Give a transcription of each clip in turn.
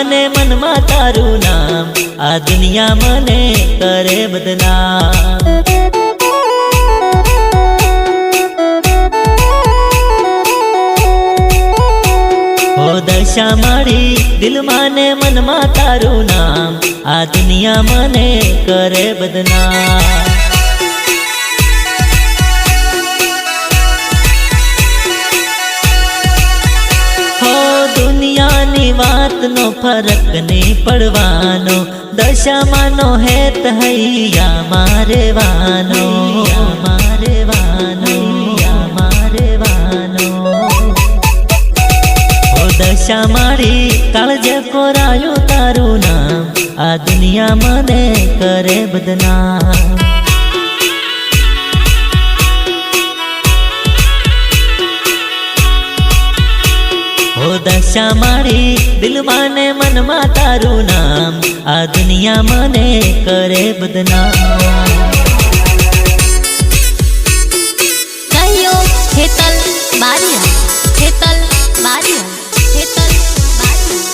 ने मन में तारू नाम आ दुनिया मने करे बदनाम। हो दशा मारी दिल माने मन में तारू नाम आ दुनिया मने करे बदनाम। दुनियानी वात नो फरक नहीं पड़वानो, दशा मानो है तहैया मारे वानो, मारे वानो, मारे वानो। ओ दशा मारी काळजे कोरायो तारू नाम आ दुनिया मने करे बदनाम। हो दशा मारी दिल माने मन मा तारू नाम आ दुनिया मने करे बदनाम। कहियो हेतल बारिया, हेतल बारिया, हेतल बारिया।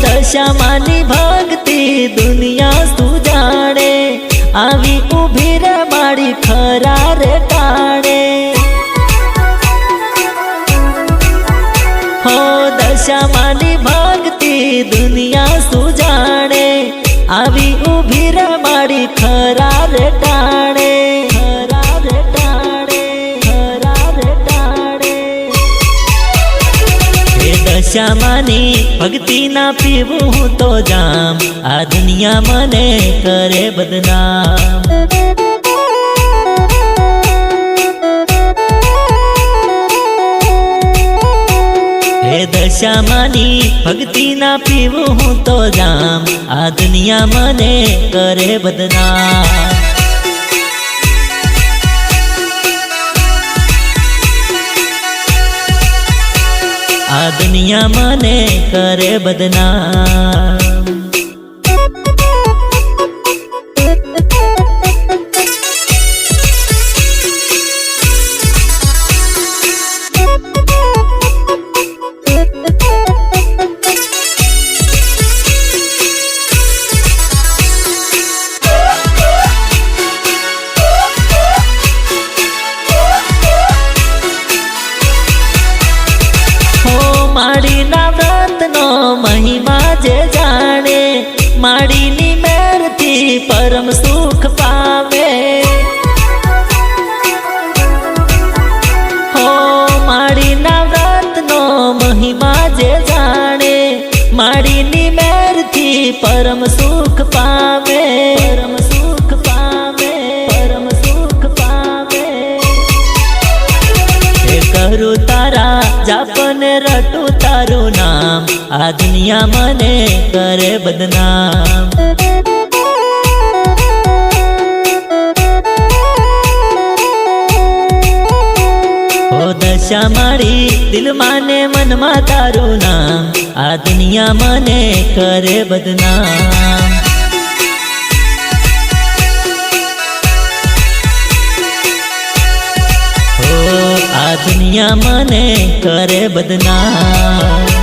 दशा मानी भक्ति दुनिया सुजाणे, आवी उभी रे माड़ी खरा रे टाणे। हो दशा मानी भक्ति दुनिया सुजाणे, आवी उभी रे माड़ी खरा रे टाणे, खरा रे टाणे, खरा रे टाणे। दशा मानी भक्ति ना पीवू तो जाम आ दुनिया मने करे बदनाम। हे दशा मानी भक्ति ना पीवू तो जाम आ दुनिया मने करे बदनाम। आ दुनिया मने करे बदनाम। माड़ी ना व्रत नो महिमा जे जाने, माड़ी नी मेर थी परम सुख पावे। हो माड़ी ना व्रत नो महिमा जे जाने, माड़ी नी मेर थी परम सुख पावे, परम सुख पावे, परम सुख पावे। हे करू तारा जापन रटू तारू नाम आ दुनिया मने करे बदनाम। हो दशा मारी दिल माने मन मा तारू नाम आ दुनिया मने करे बदनाम। आ दुनिया मने करे बदनाम।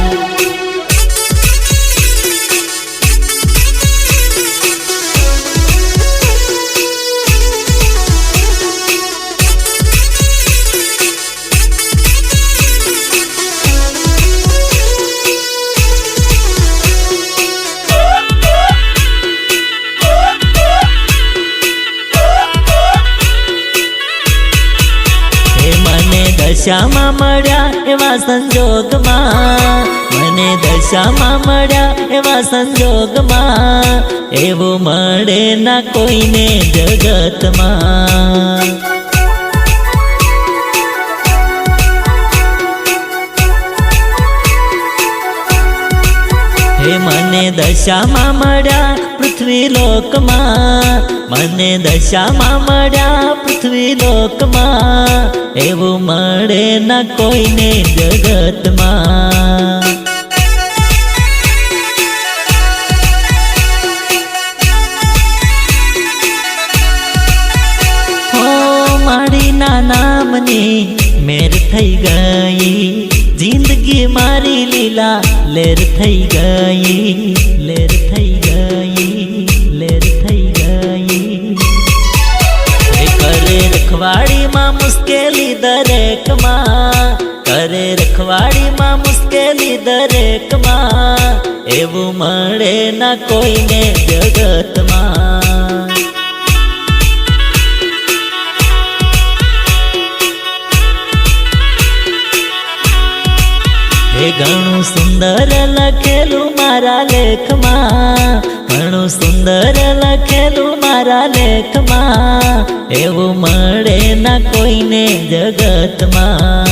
दशा में मळ्या एवा संजोग में, मने दशा में मळ्या एवा संजोग में, एवो मळे ना कोईने जगत में। हे मने दशा में मळ्या पृथ्वी लोक में, मने दशा में मळ्या पृथ्वी लोक में, एवं मळे ना कोईने जगत में। થઈ ગઈ, જિંદગી મારી લીલા લેર થઈ ગઈ, લેર થઈ ગઈ, લેર થઈ ગઈ. કરે રખવાડીમાં મુશ્કેલી દરેકમાં, કરે રખવાડીમાં મુશ્કેલી દરેકમાં, એવું મળે ના કોઈને જગતમાં. એ ઘણું સુંદર લખેલું મારા લેખમાં, ઘણું સુંદર લખેલું મારા લેખમાં, એવું મળે ના કોઈને જગતમાં.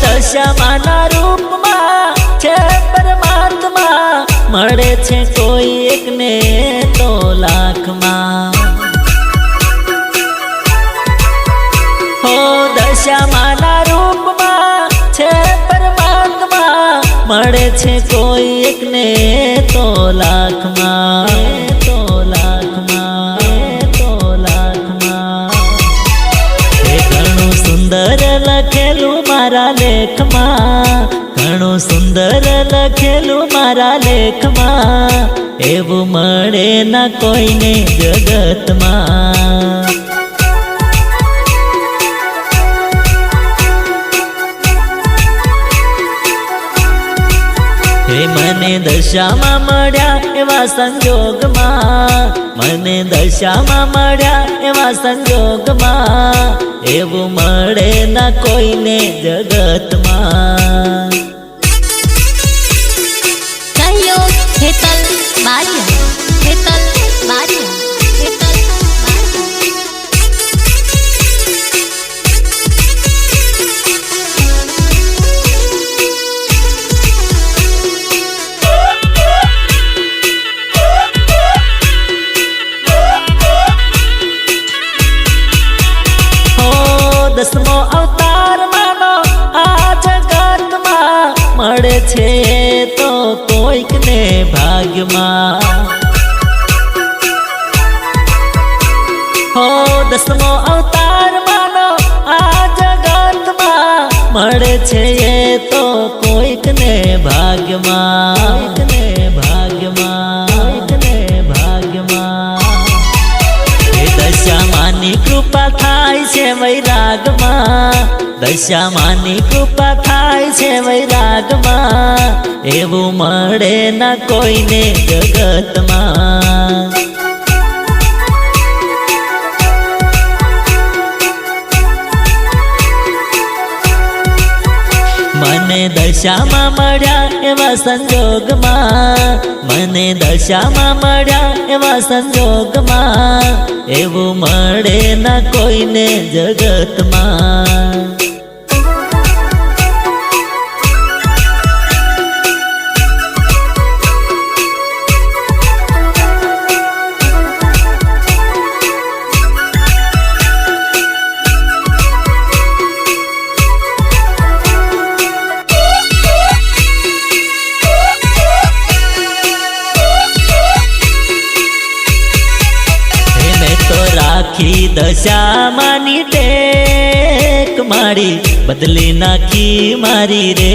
દશામાના રૂપમાં છે પરમાત્મા, મળે છે કોઈ એકને તો લાખમાં. હો દશામાના રૂપમાં છે પરમાત્મા, મળે છે કોઈ એકને તો લાખમાં, તો લાખમાં, તો લાખમાં. એ ઘણું સુંદર લખેલું મારા લેખમાં, ઘણું સુંદર લખેલું મારા લેખમાં, એવું મળે ના કોઈને જગતમાં. હે મને દશામાં મળ્યા એવા સંજોગમાં, મને દશામાં મળ્યા એવા સંજોગમાં, એવું મળે ના કોઈને જગતમાં. સહયોગ હેતલ બારિયા, હેતલ બારિયા, હેતલ બારિયા. દસમો અવતાર માનો આ જગતમાં, મળે છે તો કોઈકને ભાગ્યમાં. હો દસમો અવતાર માનો આ જગતમાં, મળે છે તો કોઈકને ભાગ્યમાં, કોઈકને ભાગ્યમાં, કોઈકને ભાગ્યમાં. દશામાની કૃપા થાય છે વૈરાગમાં, દશામાની કૃપા થાય છે વૈરાગમાં, એવું મળે ના કોઈને જગતમાં. મને દશામાં મળ્યા એવા સંજોગમાં, મને દશામાં મળ્યા એવા સંજોગમાં, એવું મળે ના કોઈને જગતમાં. રાખી દશામાની ટેક મારી, બદલી નાખી મારી રે.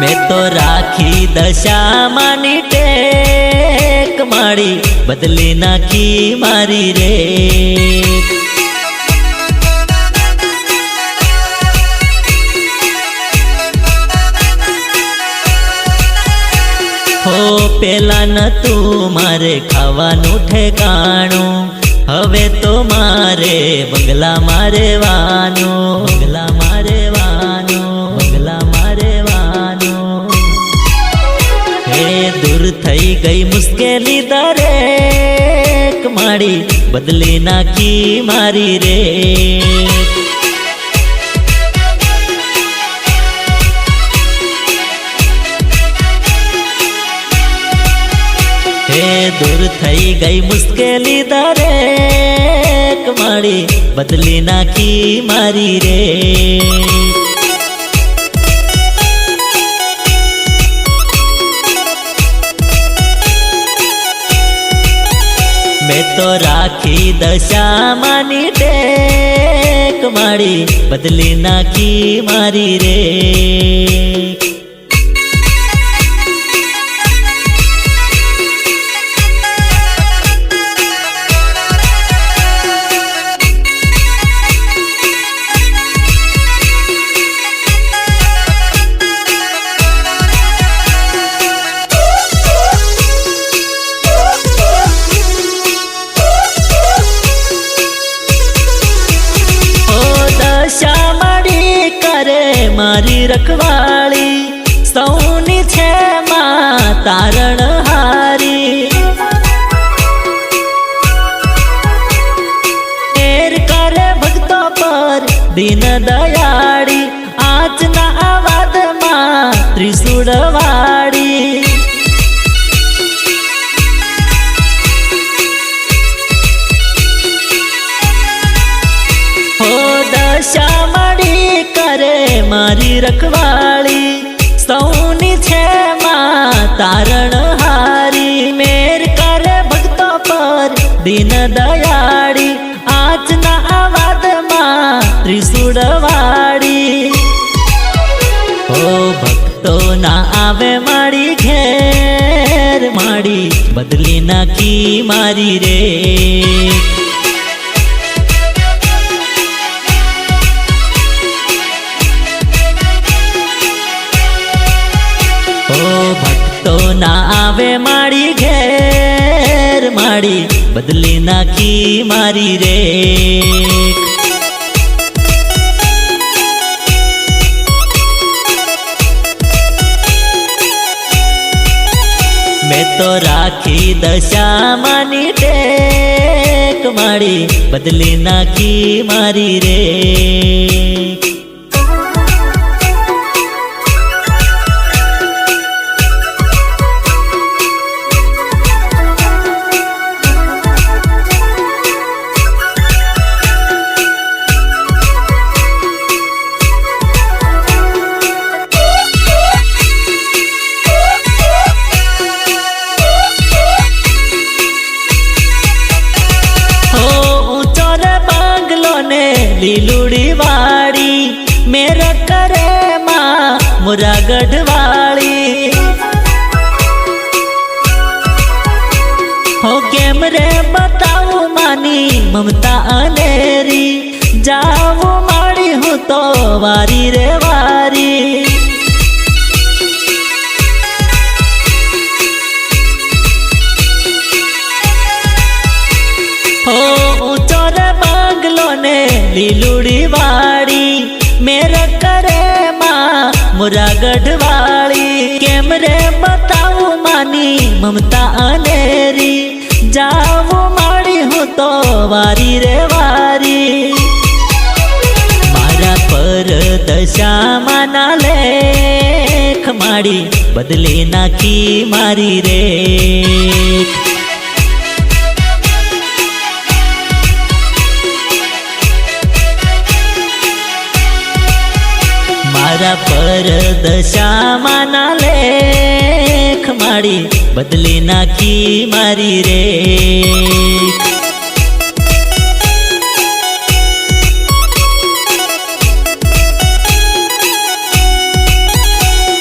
મેં તો રાખી દશામાની ટેક મારી, બદલી નાખી મારી રે. હો પેલા નતું મારે ખાવાનું ઠેકાણું, હવે તો મારે બંગલામાં રહેવાનું, બંગલામાં રહેવાનું, બંગલામાં રહેવાનું. હે દૂર થઈ ગઈ મુશ્કેલી દરેક મારી, બદલી નાખી મારી રે હે દૂર થઈ ગઈ મુશ્કેલી દરેક મારી બદલી નાખી મારી રે મેં તો રાખી દશામાની ટેક મારી બદલી નાખી મારી રે મારી રખવાળી સૌની છે માં તારણ હારી એર કરે ભક્તો પર દીન દયાળી આંચના આવાદમાં ત્રિશુળ વાળી હો દશા મારી રખવાળી સૌની છે માં તારણ હારી મેર કરે ભક્તો પર દીન દયાળી આંચના આવાદમાં ત્રિશુળ વાળી હો ભક્તો ના આવે મારી ઘેર માડી બદલી નાખી મારી રે ભક્તો ના આવે મારી ઘેર માડી બદલી નાખી મારી રે મેં તો રાખી દશામાની ટેક માડી બદલી નાખી મારી રે લીલુડી વાળી મેર કરે માં મોરા ગઢવાળી હો કેમ રે બતાવું માની મમતા અનેરી જાવું માડી હું તો વારી રે વારી હો ઊંચો રે બંગલો ને લીલુડી વાળી મેર કરે માં મોરા ગઢવાળી કેમ રે બતાવું માની મમતા અનેરી જાવું માડી હું તો વારી રે વારી મારા પર દશામાના લેખ માડી બદલી નાખી મારી રે મારા પર દશામાના લેખ માડી બદલી નાખી મારી રે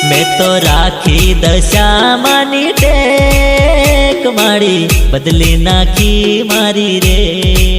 મેં તો રાખી દશામાની ટેક માડી બદલી નાખી મારી રે